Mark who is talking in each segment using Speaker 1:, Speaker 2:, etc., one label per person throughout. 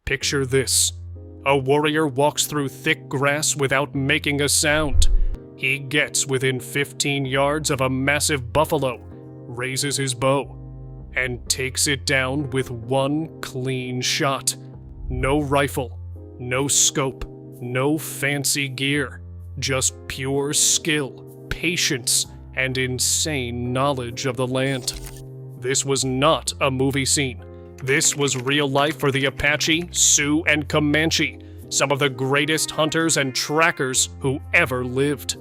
Speaker 1: Picture this. A warrior walks through thick grass without making a sound. He gets within 15 yards of a massive buffalo, raises his bow, and takes it down with one clean shot. No rifle, no scope, no fancy gear, just pure skill, patience, and insane knowledge of the land. This was not a movie scene. This was real life for the Apache, Sioux, and Comanche, some of the greatest hunters and trackers who ever lived.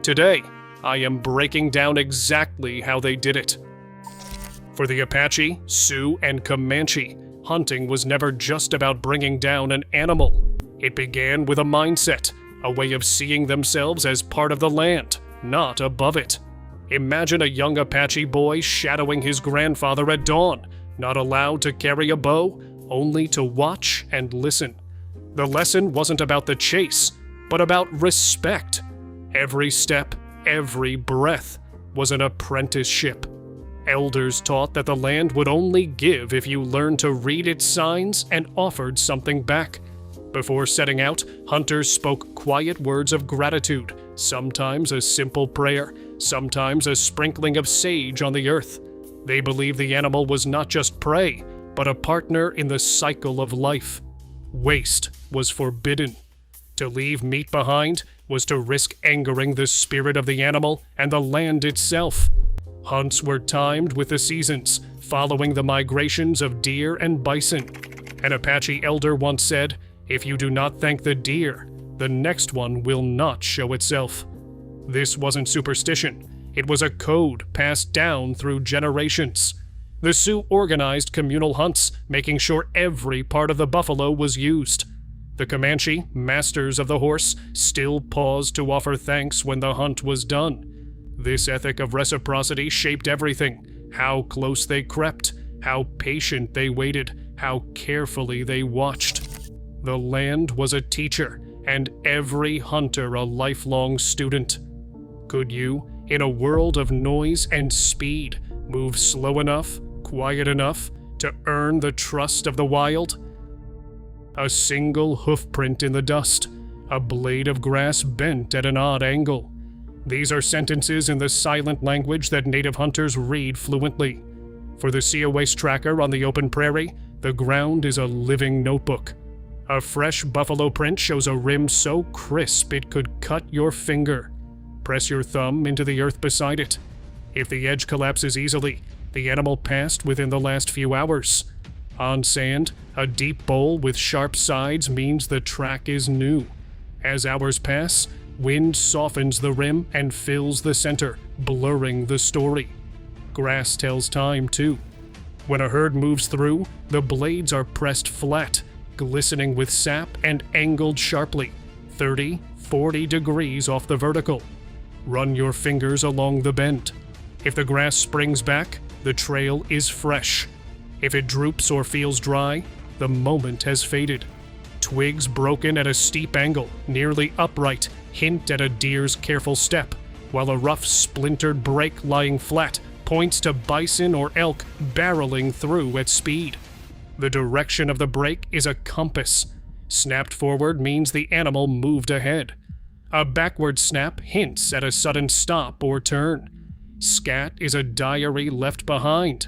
Speaker 1: Today, I am breaking down exactly how they did it. For the Apache, Sioux, and Comanche, hunting was never just about bringing down an animal. It began with a mindset, a way of seeing themselves as part of the land, not above it. Imagine a young Apache boy shadowing his grandfather at dawn, not allowed to carry a bow, only to watch and listen. The lesson wasn't about the chase, but about respect. Every step, every breath was an apprenticeship. Elders taught that the land would only give if you learned to read its signs and offered something back. Before setting out, hunters spoke quiet words of gratitude, sometimes a simple prayer, sometimes a sprinkling of sage on the earth. They believed the animal was not just prey, but a partner in the cycle of life. Waste was forbidden. To leave meat behind was to risk angering the spirit of the animal and the land itself. Hunts were timed with the seasons, following the migrations of deer and bison. An Apache elder once said, "If you do not thank the deer, the next one will not show itself." This wasn't superstition. It was a code passed down through generations. The Sioux organized communal hunts, making sure every part of the buffalo was used. The Comanche, masters of the horse, still paused to offer thanks when the hunt was done. This ethic of reciprocity shaped everything: how close they crept, how patient they waited, how carefully they watched. The land was a teacher, and every hunter a lifelong student. Could you, in a world of noise and speed, move slow enough, quiet enough, to earn the trust of the wild? A single hoofprint in the dust, a blade of grass bent at an odd angle. These are sentences in the silent language that native hunters read fluently. For the Sioux tracker on the open prairie, the ground is a living notebook. A fresh buffalo print shows a rim so crisp it could cut your finger. Press your thumb into the earth beside it. If the edge collapses easily, the animal passed within the last few hours. On sand, a deep bowl with sharp sides means the track is new. As hours pass, wind softens the rim and fills the center, blurring the story. Grass tells time, too. When a herd moves through, the blades are pressed flat, glistening with sap and angled sharply, 30, 40 degrees off the vertical. Run your fingers along the bend. If the grass springs back, the trail is fresh. If it droops or feels dry, the moment has faded. Twigs broken at a steep angle, nearly upright, hint at a deer's careful step, while a rough splintered break lying flat points to bison or elk barreling through at speed. The direction of the break is a compass. Snapped forward means the animal moved ahead. A backward snap hints at a sudden stop or turn. Scat is a diary left behind.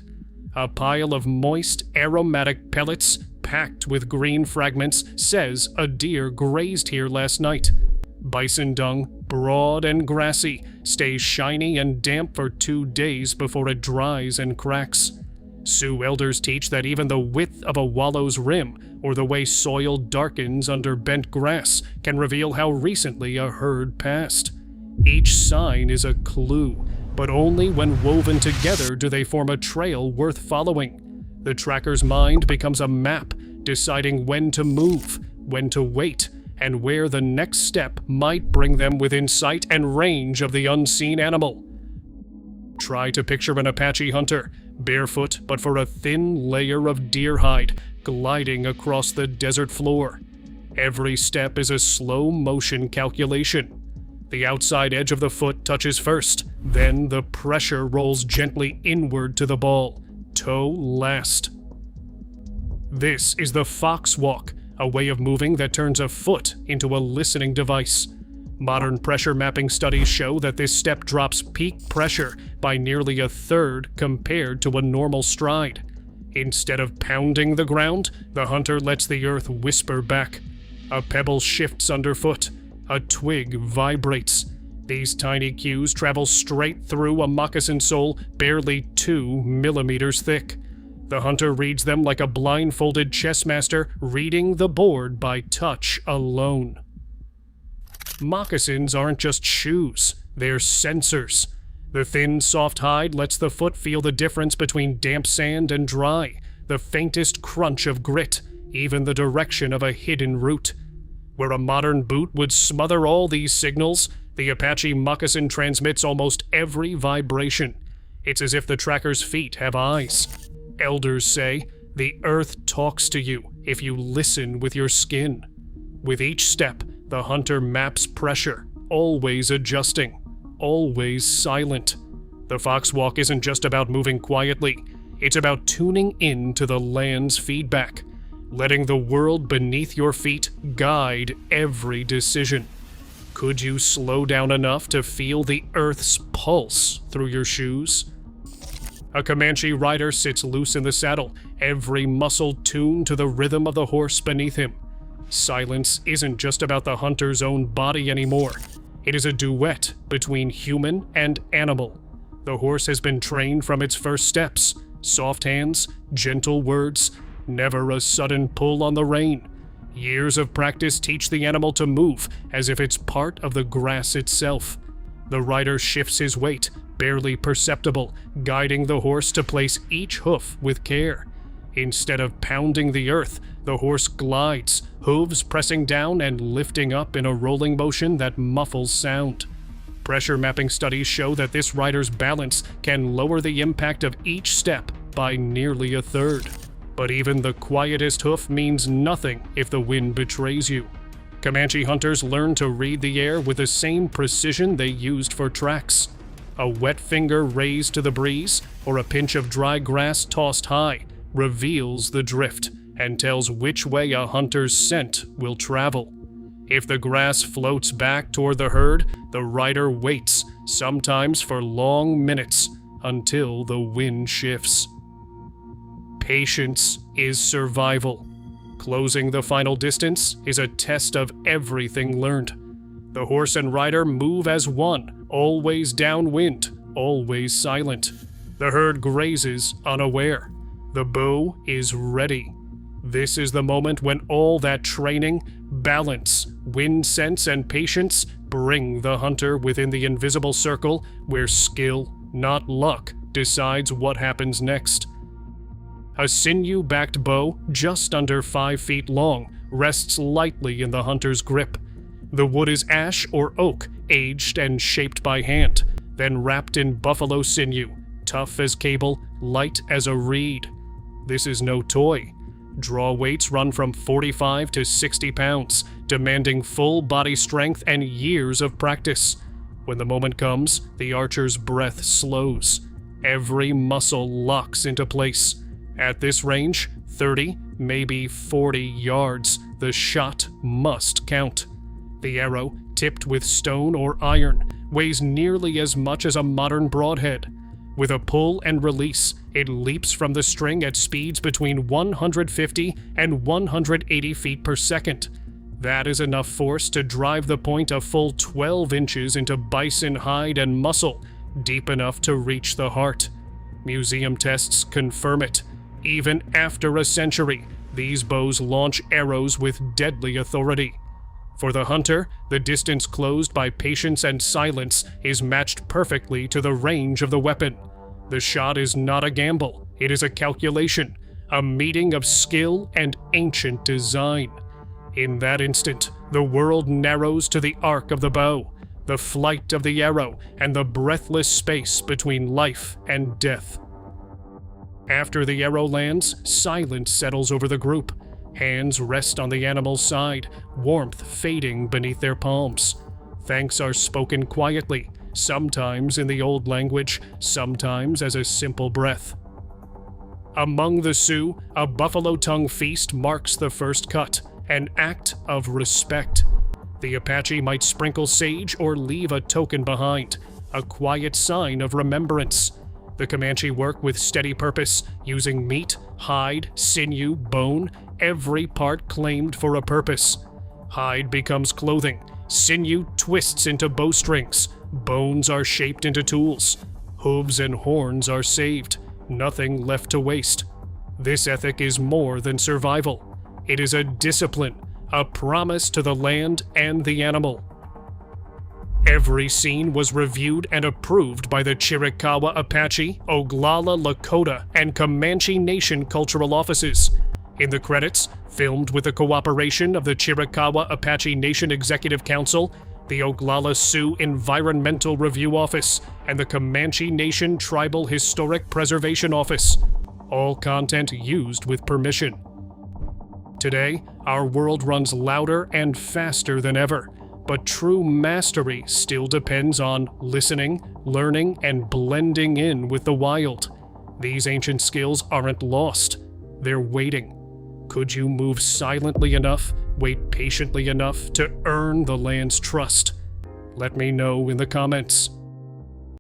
Speaker 1: A pile of moist, aromatic pellets packed with green fragments says a deer grazed here last night. Bison dung, broad and grassy, stays shiny and damp for 2 days before it dries and cracks. Sioux elders teach that even the width of a wallow's rim, or the way soil darkens under bent grass, can reveal how recently a herd passed. Each sign is a clue, but only when woven together do they form a trail worth following. The tracker's mind becomes a map, deciding when to move, when to wait, and where the next step might bring them within sight and range of the unseen animal. Try to picture an Apache hunter, barefoot but for a thin layer of deer hide, gliding across the desert floor. Every step is a slow-motion calculation. The outside edge of the foot touches first, then the pressure rolls gently inward to the ball, toe last. This is the fox walk, a way of moving that turns a foot into a listening device. Modern pressure mapping studies show that this step drops peak pressure by nearly a third compared to a normal stride. Instead of pounding the ground, the hunter lets the earth whisper back. A pebble shifts underfoot. A twig vibrates. These tiny cues travel straight through a moccasin sole barely 2 millimeters thick. The hunter reads them like a blindfolded chess master reading the board by touch alone. Moccasins aren't just shoes, they're sensors. The thin, soft hide lets the foot feel the difference between damp sand and dry, the faintest crunch of grit, even the direction of a hidden root. Where a modern boot would smother all these signals, the Apache moccasin transmits almost every vibration. It's as if the tracker's feet have eyes. Elders say, the earth talks to you if you listen with your skin. With each step, the hunter maps pressure, always adjusting, always silent. The fox walk isn't just about moving quietly, it's about tuning in to the land's feedback, letting the world beneath your feet guide every decision. Could you slow down enough to feel the earth's pulse through your shoes? A Comanche rider sits loose in the saddle, every muscle tuned to the rhythm of the horse beneath him. Silence isn't just about the hunter's own body anymore. It is a duet between human and animal. The horse has been trained from its first steps. Soft hands, gentle words, never a sudden pull on the rein. Years of practice teach the animal to move as if it's part of the grass itself. The rider shifts his weight, barely perceptible, guiding the horse to place each hoof with care. Instead of pounding the earth, the horse glides, hooves pressing down and lifting up in a rolling motion that muffles sound. Pressure mapping studies show that this rider's balance can lower the impact of each step by nearly a third. But even the quietest hoof means nothing if the wind betrays you. Comanche hunters learn to read the air with the same precision they used for tracks. A wet finger raised to the breeze, or a pinch of dry grass tossed high, reveals the drift and tells which way a hunter's scent will travel. If the grass floats back toward the herd, the rider waits, sometimes for long minutes, until the wind shifts. Patience is survival. Closing the final distance is a test of everything learned. The horse and rider move as one, always downwind, always silent. The herd grazes unaware. The bow is ready. This is the moment when all that training, balance, wind sense, and patience bring the hunter within the invisible circle where skill, not luck, decides what happens next. A sinew-backed bow, just under 5 feet long, rests lightly in the hunter's grip. The wood is ash or oak, aged and shaped by hand, then wrapped in buffalo sinew, tough as cable, light as a reed. This is no toy. Draw weights run from 45 to 60 pounds, demanding full body strength and years of practice. When the moment comes, the archer's breath slows. Every muscle locks into place. At this range, 30, maybe 40 yards, the shot must count. The arrow, tipped with stone or iron, weighs nearly as much as a modern broadhead. With a pull and release, it leaps from the string at speeds between 150 and 180 feet per second. That is enough force to drive the point a full 12 inches into bison hide and muscle, deep enough to reach the heart. Museum tests confirm it. Even after a century, these bows launch arrows with deadly authority. For the hunter, the distance closed by patience and silence is matched perfectly to the range of the weapon. The shot is not a gamble, it is a calculation, a meeting of skill and ancient design. In that instant, the world narrows to the arc of the bow, the flight of the arrow, and the breathless space between life and death. After the arrow lands, silence settles over the group. Hands rest on the animal's side, warmth fading beneath their palms. Thanks are spoken quietly, sometimes in the old language, sometimes as a simple breath. Among the Sioux, a buffalo tongue feast marks the first cut, an act of respect. The Apache might sprinkle sage or leave a token behind, a quiet sign of remembrance. The Comanche work with steady purpose, using meat, hide, sinew, bone, every part claimed for a purpose. Hide becomes clothing, sinew twists into bowstrings, bones are shaped into tools, hooves and horns are saved, nothing left to waste. This ethic is more than survival. It is a discipline, a promise to the land and the animal. Every scene was reviewed and approved by the Chiricahua Apache, Oglala Lakota, and Comanche Nation cultural offices. In the credits, filmed with the cooperation of the Chiricahua Apache Nation Executive Council, the Oglala Sioux Environmental Review Office, and the Comanche Nation Tribal Historic Preservation Office. All content used with permission. Today, our world runs louder and faster than ever, but true mastery still depends on listening, learning, and blending in with the wild. These ancient skills aren't lost, they're waiting. Could you move silently enough, wait patiently enough to earn the land's trust? Let me know in the comments.